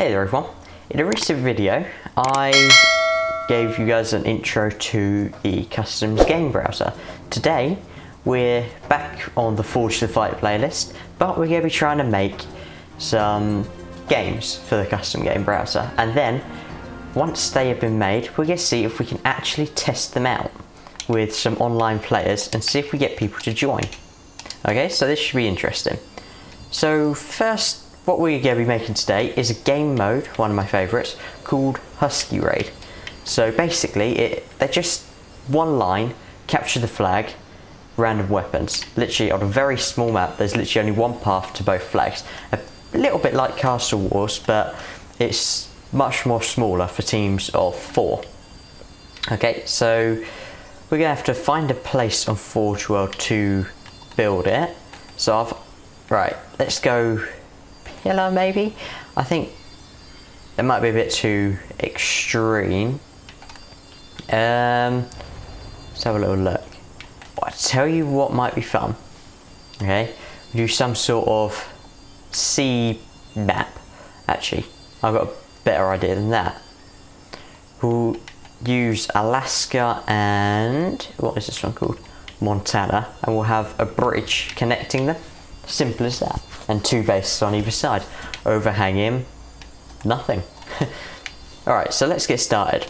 Hey there everyone, in a recent video I gave you guys an intro to the customs game browser. Today we're back on the Forge the Fight playlist, but we're going to be trying to make some games for the custom game browser, and then once they have been made we're going to see if we can actually test them out with some online players and see if we get people to join. Okay, so this should be interesting. So first, what we're going to be making today is a game mode, one of my favourites, called Husky Raid. So basically, they're just one line, capture the flag, random weapons. Literally on a very small map, there's literally only one path to both flags. A little bit like Castle Wars, but it's much more smaller for teams of 4. Okay, so we're going to have to find a place on Forge World to build it. So right, let's go pillar maybe. I think it might be a bit too extreme. Let's have a little look. I'll tell you what might be fun. Okay, do some sort of sea map. Actually, I've got a better idea than that. We'll use Alaska and what is this one called? Montana, and we'll have a bridge connecting them. Simple as that. And 2 bases on either side. Overhanging, nothing. Alright, so let's get started.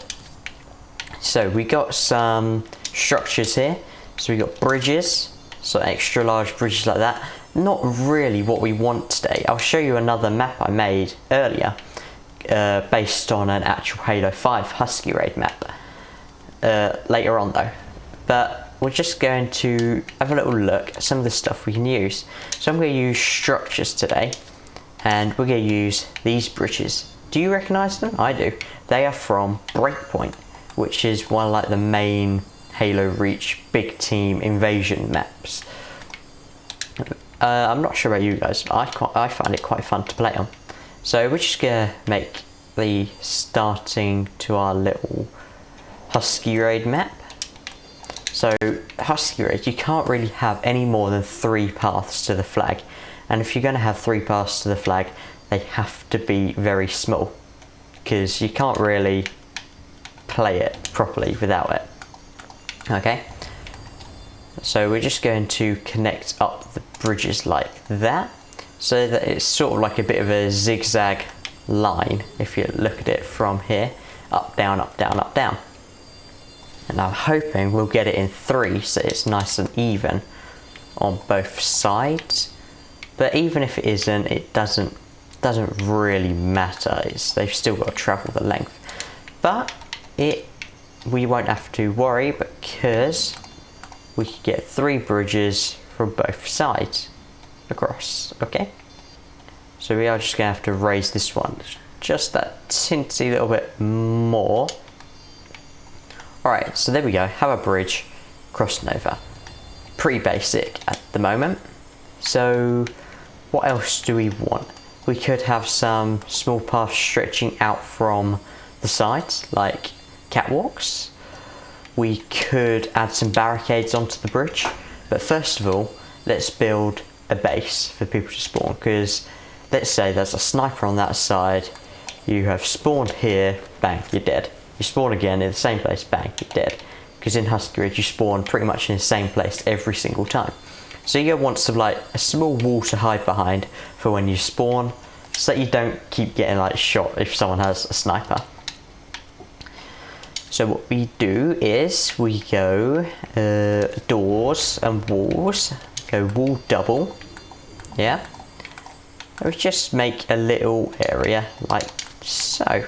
So we got some structures here. So we got bridges, so extra large bridges like that. Not really what we want today. I'll show you another map I made earlier, based on an actual Halo 5 Husky Raid map later on though. But we're just going to have a little look at some of the stuff we can use. So I'm going to use structures today, and we're going to use these bridges. Do you recognise them? I do. They are from Breakpoint, which is one of like the main Halo Reach big team invasion maps. I'm not sure about you guys, but I find it quite fun to play on. So we're just going to make the starting to our little Husky Raid map. So Husky Raid, you can't really have any more than 3 paths to the flag, and if you're going to have 3 paths to the flag, they have to be very small, because you can't really play it properly without it. Okay, so we're just going to connect up the bridges like that, so that it's sort of like a bit of a zigzag line if you look at it from here. Up, down, up, down, up, down. And I'm hoping we'll get it in 3 so it's nice and even on both sides. But even if it isn't, it doesn't really matter. They've still got to travel the length. But we won't have to worry, because we can get 3 bridges from both sides across. Okay, so we are just going to have to raise this one just that teensy little bit more. Alright, so there we go, have a bridge crossing over. Pretty basic at the moment. So what else do we want? We could have some small paths stretching out from the sides, like catwalks. We could add some barricades onto the bridge. But first of all, let's build a base for people to spawn, because let's say there's a sniper on that side. You have spawned here, bang, you're dead. You spawn again in the same place, bang, you're dead. Because in Husky Raid you spawn pretty much in the same place every single time. So you want some like a small wall to hide behind for when you spawn, so that you don't keep getting like shot if someone has a sniper. So what we do is we go doors and walls, go wall double, yeah. And we just make a little area like so.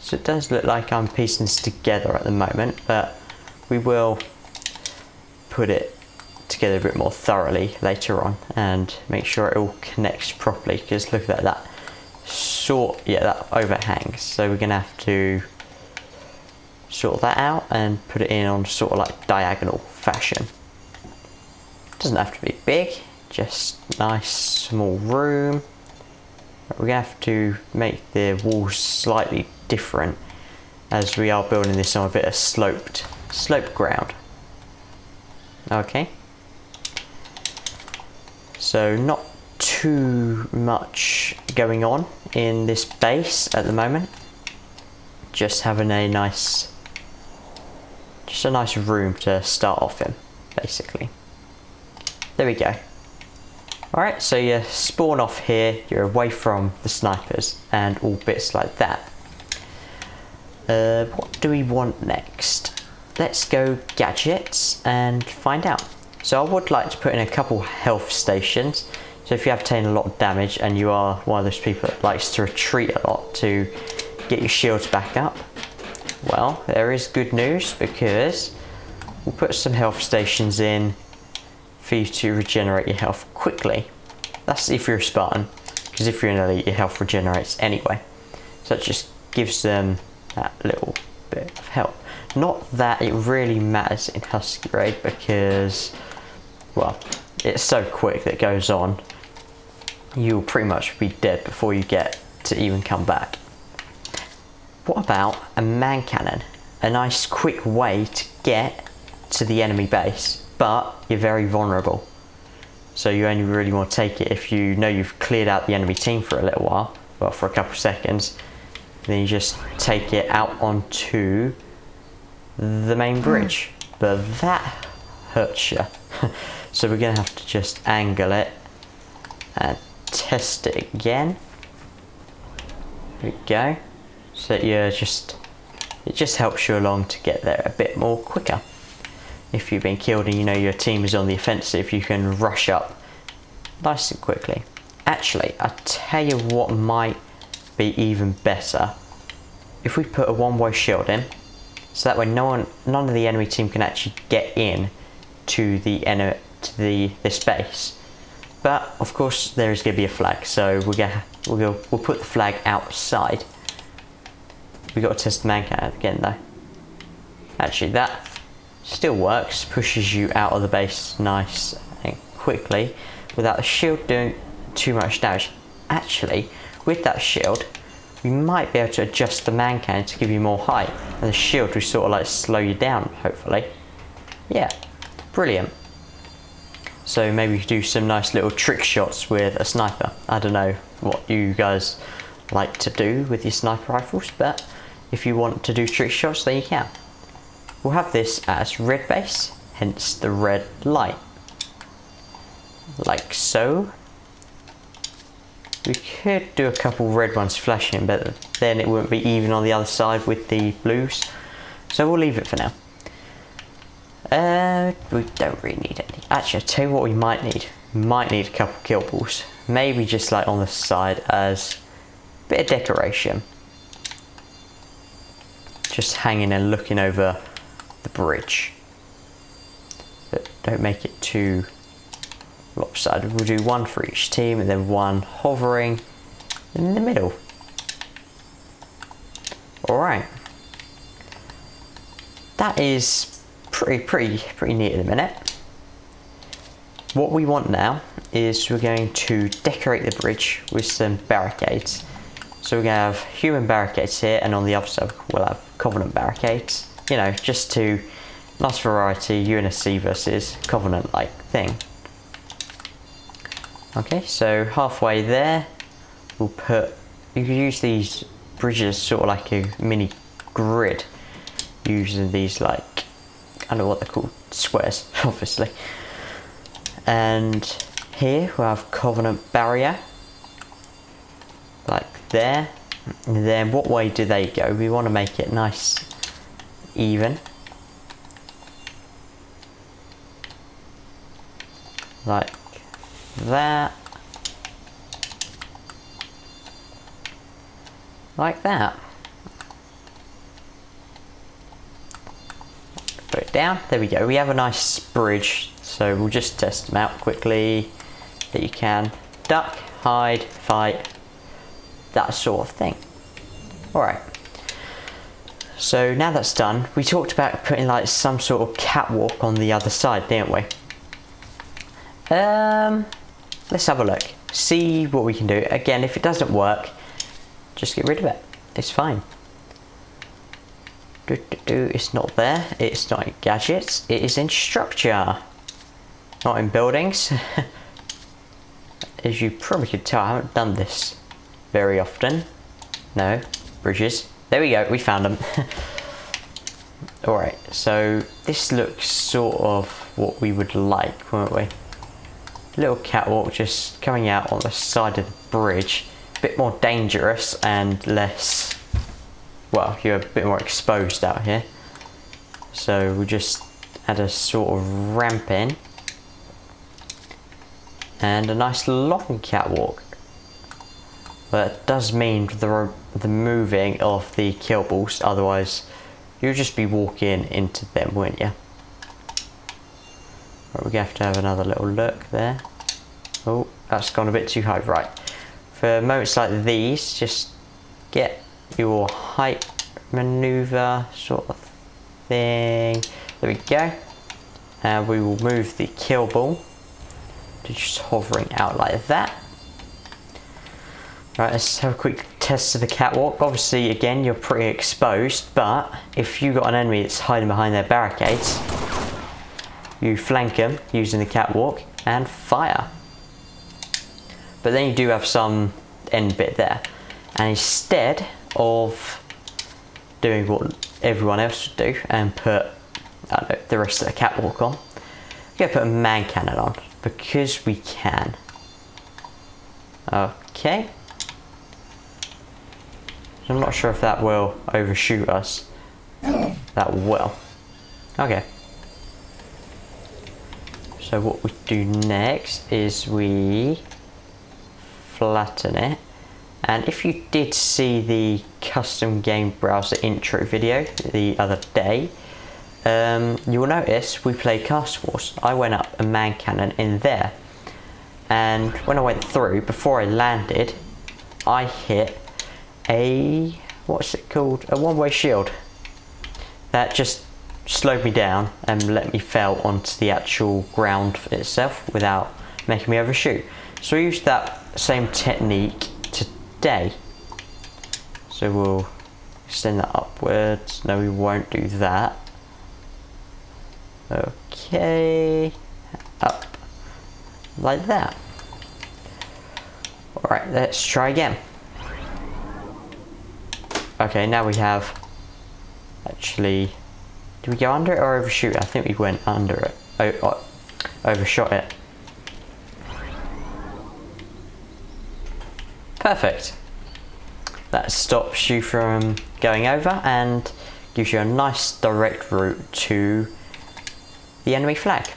So it does look like I'm piecing this together at the moment, but we will put it together a bit more thoroughly later on and make sure it all connects properly, because look at that that overhangs. So we're going to have to sort that out and put it in on sort of like diagonal fashion. Doesn't have to be big, just nice small room. We're going to have to make the walls slightly different, as we are building this on a bit of sloped ground. Okay, so not too much going on in this base at the moment. Just having a nice room to start off in, basically. There we go. Alright, so you spawn off here, you're away from the snipers and all bits like that. What do we want next? Let's go gadgets and find out. So I would like to put in a couple health stations. So if you have taken a lot of damage and you are one of those people that likes to retreat a lot to get your shields back up, well, there is good news, because we'll put some health stations in for you to regenerate your health quickly. That's if you're a Spartan, because if you're an elite, your health regenerates anyway. So it just gives them that little bit of help. Not that it really matters in Husky Raid, because, well, it's so quick that it goes on. You'll pretty much be dead before you get to even come back. What about a man cannon? A nice quick way to get to the enemy base, but you're very vulnerable. So you only really want to take it if you know you've cleared out the enemy team for a little while, well, for a couple of seconds. Then you just take it out onto the main bridge. But that hurts you. So we're going to have to just angle it and test it again. There we go. So that it just helps you along to get there a bit more quicker. If you've been killed and you know your team is on the offensive, you can rush up nice and quickly. Actually, I tell you what might be even better. If we put a one-way shield in, so that way none of the enemy team can actually get in to this base. But of course there is going to be a flag, so we'll put the flag outside. We got to test the man cannon again though. Actually, that still works, pushes you out of the base nice and quickly without the shield doing too much damage. Actually, with that shield, we might be able to adjust the man cannon to give you more height, and the shield will sort of like slow you down, hopefully. Yeah, brilliant. So maybe we could do some nice little trick shots with a sniper. I don't know what you guys like to do with your sniper rifles, but if you want to do trick shots, then you can. We'll have this as red base, hence the red light. Like so. We could do a couple red ones flashing, but then it wouldn't be even on the other side with the blues. So we'll leave it for now. We don't really need any. Actually, I'll tell you what we might need. We might need a couple kill balls. Maybe just like on the side as a bit of decoration. Just hanging and looking over the bridge. But don't make it too lopsided. We'll do one for each team and then one hovering in the middle. Alright. That is pretty neat in a minute. What we want now is we're going to decorate the bridge with some barricades. So we're going to have human barricades here, and on the other side we'll have Covenant barricades. You know, just to nice variety, UNSC versus Covenant like thing. Okay, so halfway there we'll put, you can use these bridges sort of like a mini grid, using these like, I don't know what they're called, squares obviously. And here we'll have Covenant barrier like there, and then what way do they go? We want to make it nice even, like that, like that. Put it down, there we go. We have a nice bridge, so we'll just test them out quickly. That you can duck, hide, fight, that sort of thing. Alright, so now that's done, we talked about putting like some sort of catwalk on the other side, didn't we? Let's have a look, see what we can do. Again, if it doesn't work, just get rid of it, it's fine. It's not there, it's not in gadgets, it is in structure, not in buildings. as you probably could tell, I haven't done this very often. No, bridges. There we go, we found them. Alright, so this looks sort of what we would like, won't we? Little catwalk just coming out on the side of the bridge. A bit more dangerous and less, well, you're a bit more exposed out here. So we just add a sort of ramp in. And a nice long catwalk. But it does mean the moving of the kill balls, otherwise you'll just be walking into them, wouldn't you? Right, we're going to have another little look there. Oh, that's gone a bit too high. Right. For moments like these, just get your height maneuver sort of thing. There we go. And we will move the kill ball to just hovering out like that. Right, let's have a quick test of the catwalk. Obviously, again, you're pretty exposed, but if you got an enemy that's hiding behind their barricades, you flank them using the catwalk and fire. But then you do have some end bit there. And instead of doing what everyone else would do and put, I don't know, the rest of the catwalk on, we're going to put a man cannon on because we can. Okay. I'm not sure if that will overshoot us. That will. Okay. So what we do next is we flatten it. And if you did see the custom game browser intro video the other day, you will notice we play Castle Wars. I went up a man cannon in there. And when I went through, before I landed, I hit a, what's it called? A one-way shield. That just slowed me down and let me fall onto the actual ground itself without making me overshoot. So we used that same technique today. So we'll extend that upwards. No, we won't do that. Okay, up like that. Alright, let's try again. Okay, now we have, actually, did we go under it or overshoot it? I think we went under it, overshot it. Perfect. That stops you from going over and gives you a nice direct route to the enemy flag.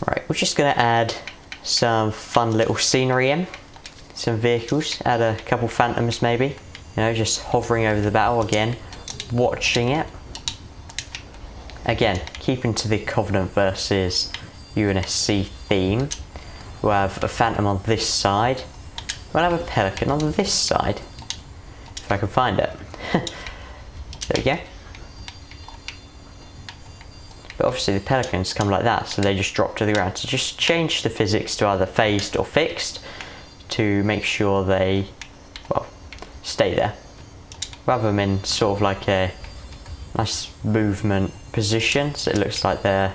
Right, we're just going to add some fun little scenery in, some vehicles, add a couple phantoms maybe. You know, just hovering over the battle again, watching it. Again, keeping to the Covenant versus UNSC theme. We'll have a phantom on this side. We'll have a pelican on this side. If I can find it. There we go. But obviously the pelicans come like that, so they just drop to the ground. So just change the physics to either phased or fixed to make sure they, well, stay there, rather than in sort of like a nice movement position, so it looks like they're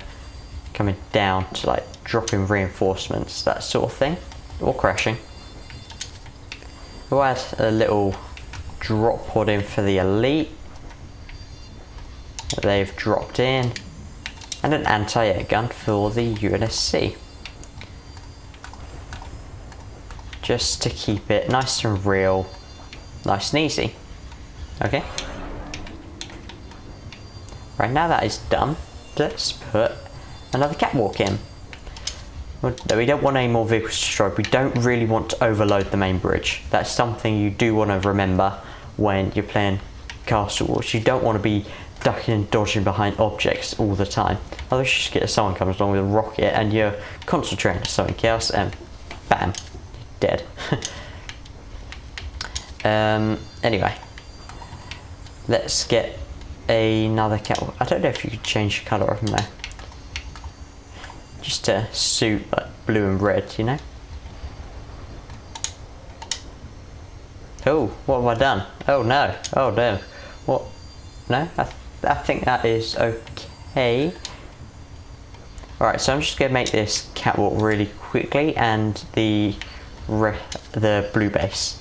coming down to like dropping reinforcements, that sort of thing, or crashing. We'll add a little drop pod in for the elite that they've dropped in, and an anti-air gun for the UNSC, just to keep it nice and real, nice and easy. Okay. Right, now that is done, let's put another catwalk in. We don't want any more vehicles destroyed. We don't really want to overload the main bridge. That's something you do want to remember when you're playing Castle Wars. You don't want to be ducking and dodging behind objects all the time. Otherwise you just get someone comes along with a rocket and you're concentrating on something else and bam, dead. Anyway, let's get another catwalk. I don't know if you could change the colour of them there. Just to suit like blue and red, you know? Oh, what have I done? Oh no, oh no. What? No, I think that is okay. Alright, so I'm just going to make this catwalk really quickly and the blue base.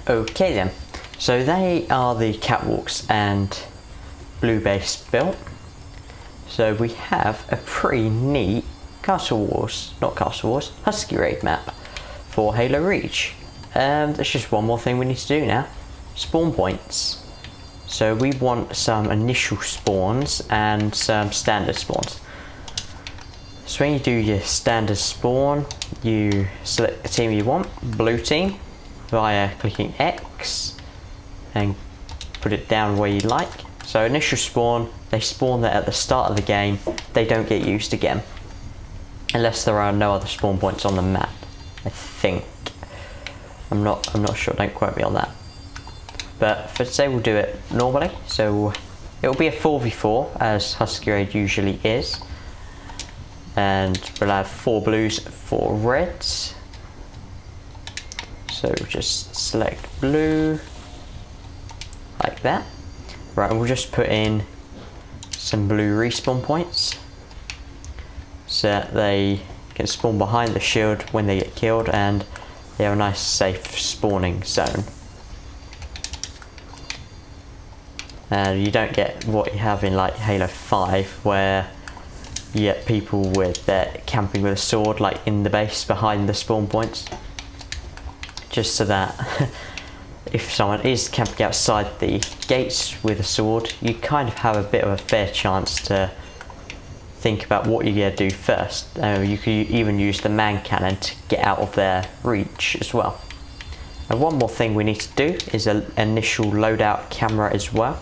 Okay then, so they are the catwalks and blue base built. So we have a pretty neat Husky raid map for Halo Reach. There's just one more thing we need to do now. Spawn points. So we want some initial spawns and some standard spawns. So when you do your standard spawn, you select the team you want, blue team, via clicking X and put it down where you like. So initial spawn, they spawn there at the start of the game, they don't get used again unless there are no other spawn points on the map, I think. I'm not sure, don't quote me on that. But for today we'll do it normally, so it'll be a 4v4 as Husky Raid usually is, and we'll have 4 blues, 4 reds. So just select blue, like that. Right, and we'll just put in some blue respawn points so that they can spawn behind the shield when they get killed and they have a nice safe spawning zone. And you don't get what you have in like Halo 5 where you get people with their camping with a sword like in the base behind the spawn points. Just so that if someone is camping outside the gates with a sword, you kind of have a bit of a fair chance to think about what you're going to do first. You could even use the man cannon to get out of their reach as well. And one more thing we need to do is an initial loadout camera as well.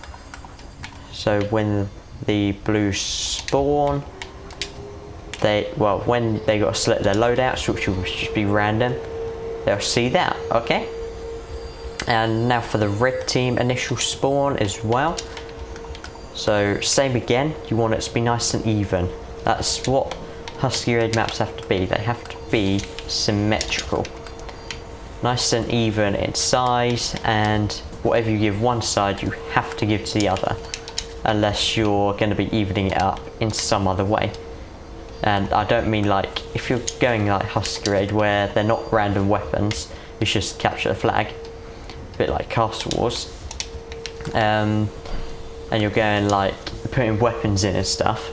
So when the blues spawn, when they got to select their loadouts, which will just be random, they'll see that, okay? And now for the red team initial spawn as well. So same again, you want it to be nice and even. That's what Husky Raid maps have to be. They have to be symmetrical. Nice and even in size, and whatever you give one side you have to give to the other. Unless you're going to be evening it up in some other way. And I don't mean like, if you're going like Husky Raid where they're not random weapons, you just capture the flag, a bit like Castle Wars, and you're going like putting weapons in and stuff,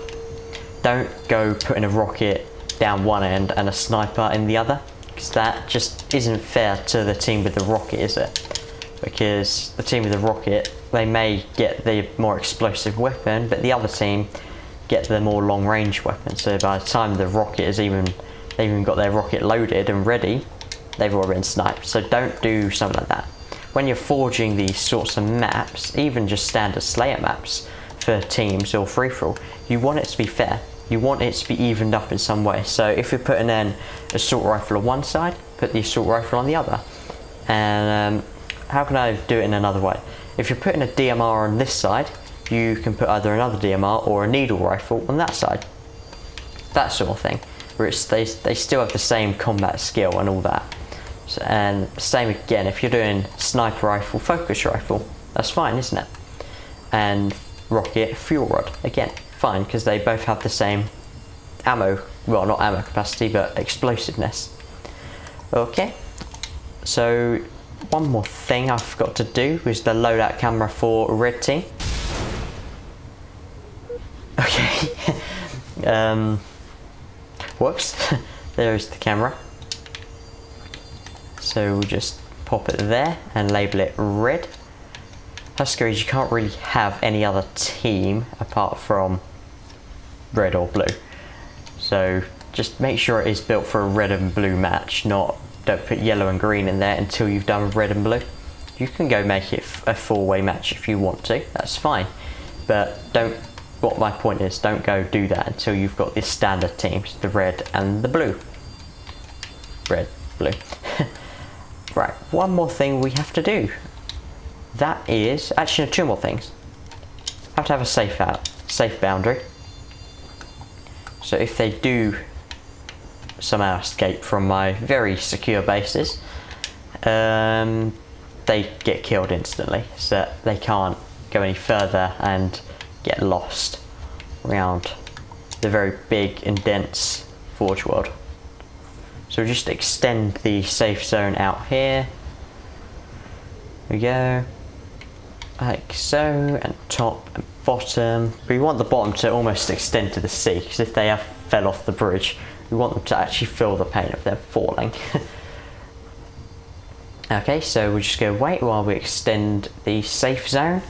don't go putting a rocket down one end and a sniper in the other, because that just isn't fair to the team with the rocket, is it? Because the team with the rocket, they may get the more explosive weapon, but the other team get the more long range weapon, so by the time the rocket is they've even got their rocket loaded and ready, they've already been sniped. So don't do something like that. When you're forging these sorts of maps, even just standard Slayer maps for teams or free-for-all, you want it to be fair. You want it to be evened up in some way. So if you're putting an assault rifle on one side, put the assault rifle on the other. And how can I do it in another way? If you're putting a DMR on this side, you can put either another DMR or a needle rifle on that side. That sort of thing, where they still have the same combat skill and all that. So, and same again, if you're doing sniper rifle, focus rifle, that's fine, isn't it? And rocket, fuel rod, again, fine, because they both have the same ammo, well, not ammo capacity, but explosiveness. Okay, so one more thing I forgot to do was the loadout camera for red team. Okay. Whoops. There's the camera. So we'll just pop it there and label it red. Husky, you can't really have any other team apart from red or blue. So just make sure it is built for a red and blue match, don't put yellow and green in there until you've done red and blue. You can go make it a four-way match if you want to, that's fine. But what my point is, don't go do that until you've got the standard teams, the red and the blue. Red, blue. Right, one more thing we have to do. That is, actually no, two more things. I have to have a safe boundary. So if they do somehow escape from my very secure bases, they get killed instantly, so they can't go any further and get lost around the very big and dense Forge world. So we'll just extend the safe zone out here. There we go. Like so, and top and bottom. We want the bottom to almost extend to the sea, because if they have fell off the bridge, we want them to actually feel the pain of them falling. Okay, so we're just going to wait while we extend the safe zone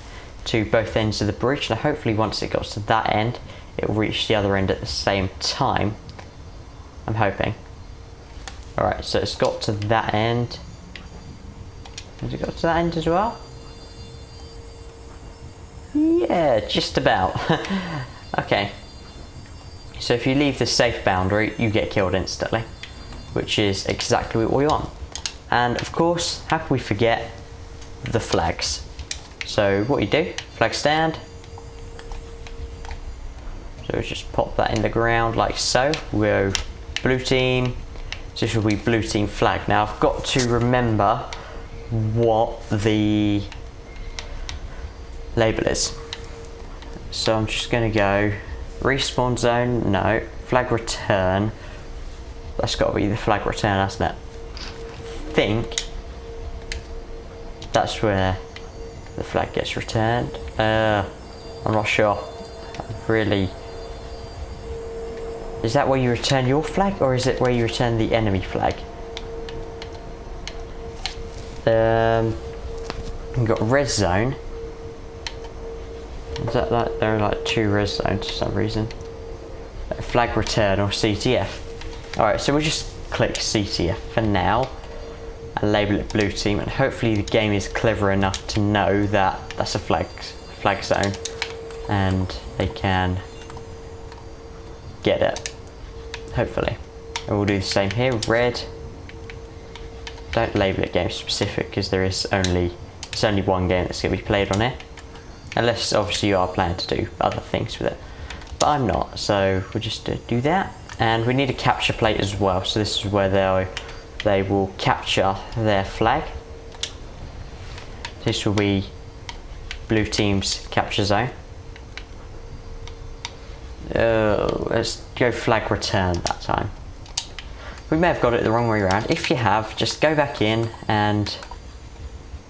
to both ends of the bridge. Now hopefully once it got to that end, it will reach the other end at the same time. I'm hoping. Alright, so it's got to that end. Has it got to that end as well? Yeah, just about. Okay. So if you leave the safe boundary, you get killed instantly, which is exactly what we want. And of course, how can we forget the flags? So what you do, flag stand. So just pop that in the ground like so. We'll go blue team. So this will be blue team flag. Now I've got to remember what the label is. So I'm just going to go respawn zone, no, flag return. That's got to be the flag return, hasn't it? I think that's where the flag gets returned. I'm not sure. Really. Is that where you return your flag, or is it where you return the enemy flag? We've got red zone. Is that like, there are like two red zones for some reason. Flag return or CTF. Alright, so we'll just click CTF for now and label it blue team, and hopefully the game is clever enough to know that that's a flag zone and they can get it, hopefully. And we'll do the same here, red. Don't label it game specific, because it's only one game that's going to be played on here. Unless obviously you are planning to do other things with it. But I'm not, so we'll just do that. And we need a capture plate as well, so this is where they will capture their flag. This will be blue team's capture zone. Let's go flag return that time. We may have got it the wrong way around. If you have, just go back in and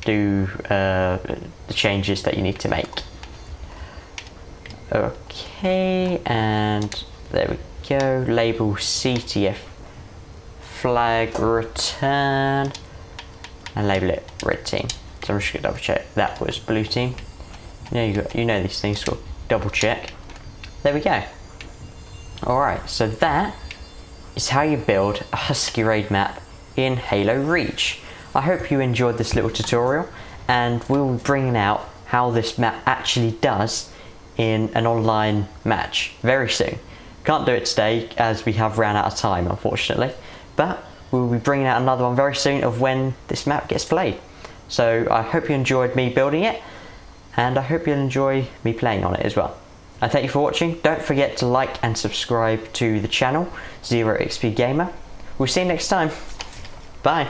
do the changes that you need to make. Okay, and there we go. Label CTF flag return and label it red team. So I'm just gonna double check that was blue team. You know these things, so double check. There we go. Alright, so that is how you build a Husky raid map in Halo Reach. I hope you enjoyed this little tutorial, and we'll be bringing out how this map actually does in an online match very soon. Can't do it today as we have ran out of time, unfortunately, but we'll be bringing out another one very soon of when this map gets played. So I hope you enjoyed me building it, and I hope you'll enjoy me playing on it as well. And thank you for watching. Don't forget to like and subscribe to the channel, Zero XP Gamer. We'll see you next time. Bye.